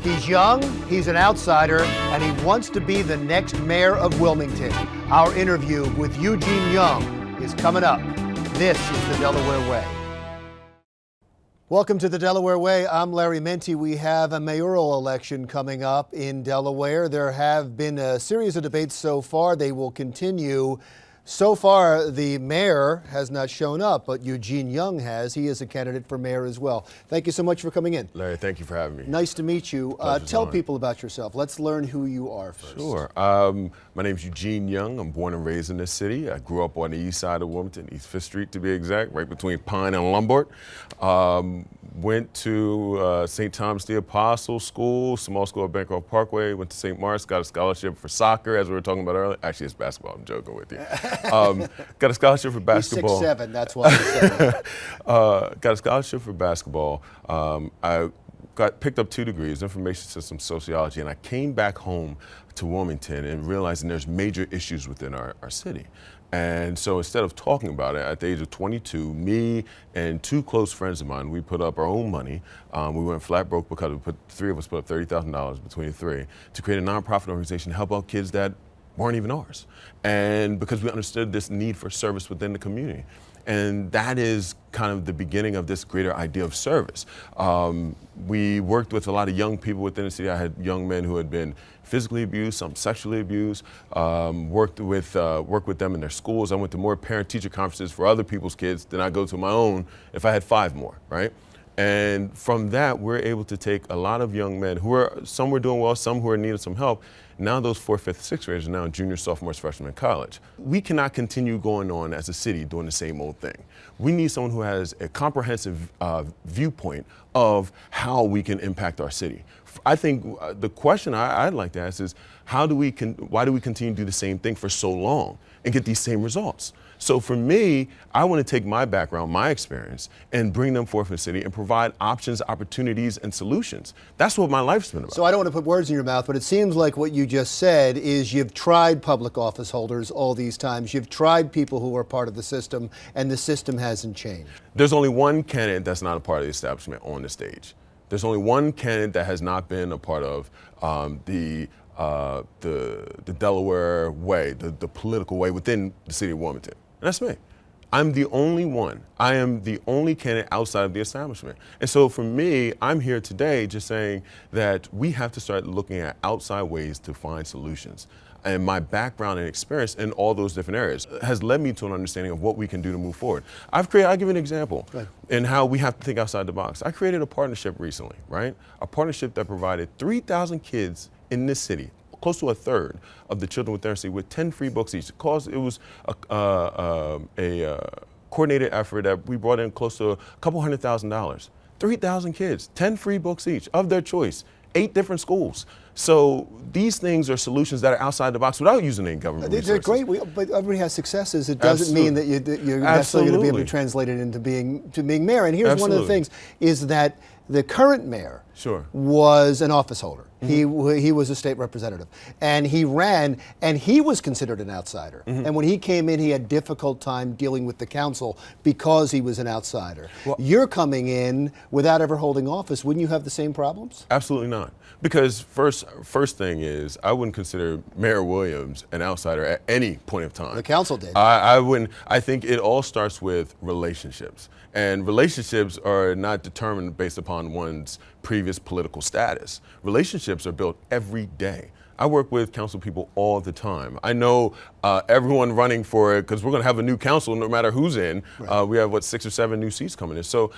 He's young, he's an outsider, and he wants to be the next mayor of Wilmington. Our interview with Eugene Young is coming up. This is the Delaware Way. Welcome to the Delaware Way. I'm Larry Menti. We have a mayoral election coming up in Delaware. There have been a series of debates so far. They will continue. So far, the mayor has not shown up, but Eugene Young has. He is a candidate for mayor as well. Thank you so much for coming in. Larry, thank you for having me. Nice to meet you. Tell people about yourself. Let's learn who you are first. Sure. My name is Eugene Young. I'm born and raised in this city. I grew up on the east side of Wilmington, East 5th Street to be exact, right between Pine and Lombard. Went to St. Thomas the Apostle School, small school at Bancroft Parkway. Went to St. Mark's, got a scholarship for soccer, as we were talking about earlier. Actually, it's basketball. I'm joking with you. Got a scholarship for basketball. He's 6'7", that's why he's 7. Got a scholarship for basketball. I picked up 2 degrees, information systems, sociology, and I came back home to Wilmington and realizing there's major issues within our city. And so instead of talking about it, at the age of 22, me and 2 close friends of mine, we put up our own money. We went flat broke because 3 of us put up $30,000 between the 3 to create a nonprofit organization to help out kids that weren't even ours. And because we understood this need for service within the community. And that is kind of the beginning of this greater idea of service. We worked with a lot of young people within the city. I had young men who had been physically abused, some sexually abused, worked with them in their schools. I went to more parent-teacher conferences for other people's kids than I go to my own if I had 5 more, right? And from that, we're able to take a lot of young men some were doing well, some who are needing some help. Now those 4th, 5th, 6th graders are now juniors, sophomores, freshmen in college. We cannot continue going on as a city doing the same old thing. We need someone who has a comprehensive viewpoint of how we can impact our city. I think the question I'd like to ask is, why do we continue to do the same thing for so long and get these same results? So for me, I want to take my background, my experience, and bring them forth in the city and provide options, opportunities, and solutions. That's what my life's been about. So I don't want to put words in your mouth, but it seems like what you just said is you've tried public office holders all these times. You've tried people who are part of the system, and the system hasn't changed. There's only one candidate that's not a part of the establishment on the stage. There's only one candidate that has not been a part of the Delaware Way, the political way within the city of Wilmington. And that's me. I'm the only one. I am the only candidate outside of the establishment. And so for me, I'm here today just saying that we have to start looking at outside ways to find solutions. And my background and experience in all those different areas has led me to an understanding of what we can do to move forward. I'll give you an example in how we have to think outside the box. I created a partnership recently, right? A partnership that provided 3,000 kids in this city, close to a third of the children within our city, with 10 free books each. It was a coordinated effort that we brought in close to a couple $100,000. 3,000 kids, 10 free books each of their choice, 8 different schools. So these things are solutions that are outside the box without using any government resources. They're great, but everybody has successes. It doesn't mean that you're necessarily going to be able to translate it into being mayor. And here's one of the things, is that the current mayor was an office holder. Mm-hmm. He was a state representative, and he ran, and he was considered an outsider. Mm-hmm. And when he came in, he had a difficult time dealing with the council because he was an outsider. Well, you're coming in without ever holding office. Wouldn't you have the same problems? Absolutely not. Because first thing is, I wouldn't consider Mayor Williams an outsider at any point of time. The council did. I wouldn't. I think it all starts with relationships. And relationships are not determined based upon one's previous political status. Relationships are built every day. I work with council people all the time. I know everyone running for it, because we're going to have a new council no matter who's in. Right. We have, 6 or 7 new seats coming in. So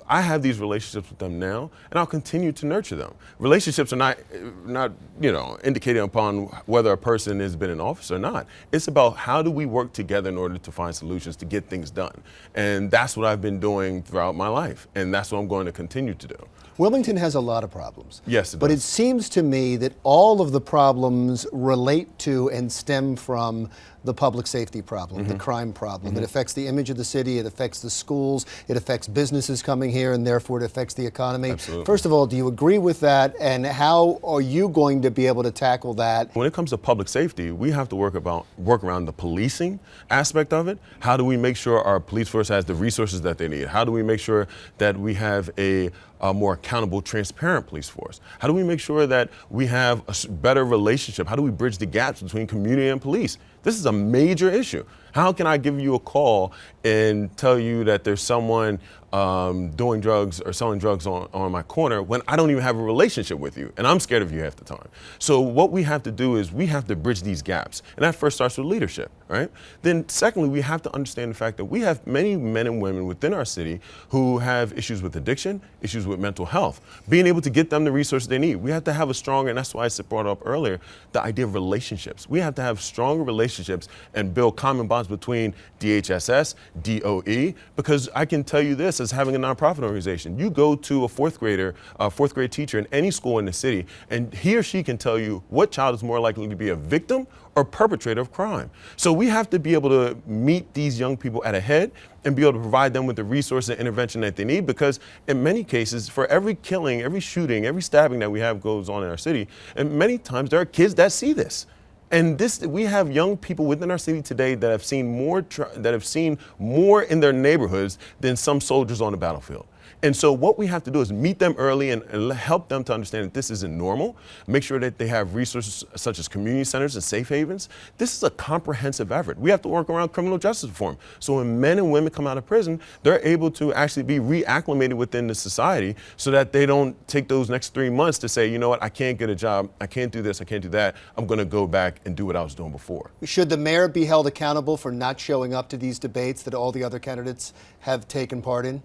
I have these relationships with them now, and I'll continue to nurture them. Relationships are not indicating upon whether a person has been in office or not. It's about how do we work together in order to find solutions to get things done. And that's what I've been doing throughout my life, and that's what I'm going to continue to do. Wilmington has a lot of problems. Yes, it does. But it seems to me that all of the problems relate to and stem from the public safety problem, the crime problem. It affects the image of the city, it affects the schools, it affects businesses coming here, and therefore it affects the economy. Absolutely. First of all, do you agree with that, and how are you going to be able to tackle that? When it comes to public safety, we have to work around the policing aspect of it. How do we make sure our police force has the resources that they need? How do we make sure that we have a a more accountable, transparent police force? How do we make sure that we have a better relationship? How do we bridge the gaps between community and police? This is a major issue. How can I give you a call and tell you that there's someone doing drugs or selling drugs on my corner when I don't even have a relationship with you, and I'm scared of you half the time? So what we have to do is we have to bridge these gaps, and that first starts with leadership, right? Then secondly, we have to understand the fact that we have many men and women within our city who have issues with addiction, issues with mental health. Being able to get them the resources they need. We have to have a stronger, and that's why I brought up earlier, the idea of relationships. We have to have stronger relationships and build common bonds between DHSS, DOE, because I can tell you this as having a nonprofit organization. You go to a fourth grade teacher in any school in the city, and he or she can tell you what child is more likely to be a victim or perpetrator of crime. So we have to be able to meet these young people at a head and be able to provide them with the resources and intervention that they need, because in many cases, for every killing, every shooting, every stabbing that we have goes on in our city, and many times there are kids that see this. And we have young people within our city today that have seen more in their neighborhoods than some soldiers on the battlefield. And so what we have to do is meet them early and help them to understand that this isn't normal. Make sure that they have resources such as community centers and safe havens. This is a comprehensive effort. We have to work around criminal justice reform. So when men and women come out of prison, they're able to actually be reacclimated within the society so that they don't take those next 3 months to say, you know what, I can't get a job, I can't do this, I can't do that. I'm going to go back and do what I was doing before. Should the mayor be held accountable for not showing up to these debates that all the other candidates have taken part in?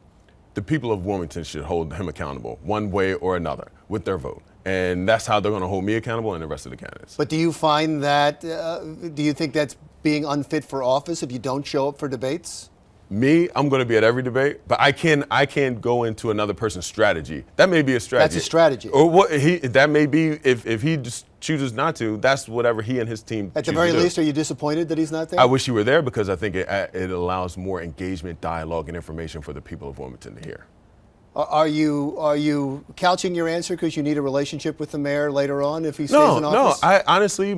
The people of Wilmington should hold him accountable one way or another with their vote. And that's how they're going to hold me accountable and the rest of the candidates. But do you find that, do you think that's being unfit for office if you don't show up for debates? Me, I'm going to be at every debate, but I can't go into another person's strategy. That may be a strategy. That's a strategy. Or that may be, if he just chooses not to, that's whatever he and his team At the very least, are you disappointed that he's not there? I wish he were there, because I think it allows more engagement, dialogue, and information for the people of Wilmington to hear. Are you couching your answer because you need a relationship with the mayor later on if he stays in office? No. I honestly,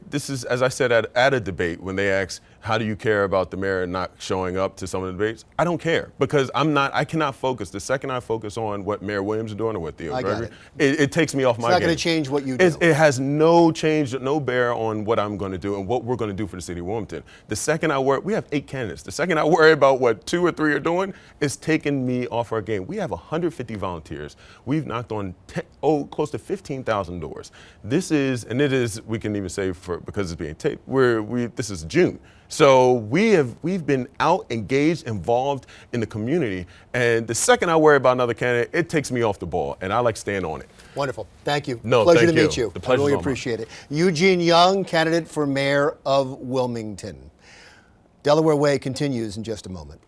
this is, as I said at a debate, when they ask, how do you care about the mayor not showing up to some of the debates? I don't care, because I cannot focus. The second I focus on what Mayor Williams is doing or what Theo Gregory, it takes me off my game. It's not going to change what you do. It has no change, no bear on what I'm going to do and what we're going to do for the city of Wilmington. The second we have 8 candidates. The second I worry about what 2 or 3 are doing, it's taking me off our game. We have 150 volunteers. We've knocked on close to 15,000 doors. This is, and it is, we can even say because it's being taped, this is June. So we've been out, engaged, involved in the community, and the second I worry about another candidate, it takes me off the ball, and I like staying on it. Wonderful. Thank you. No, Pleasure thank to meet you. The pleasure's I really all appreciate it. Eugene Young, candidate for mayor of Wilmington. Delaware Way continues in just a moment.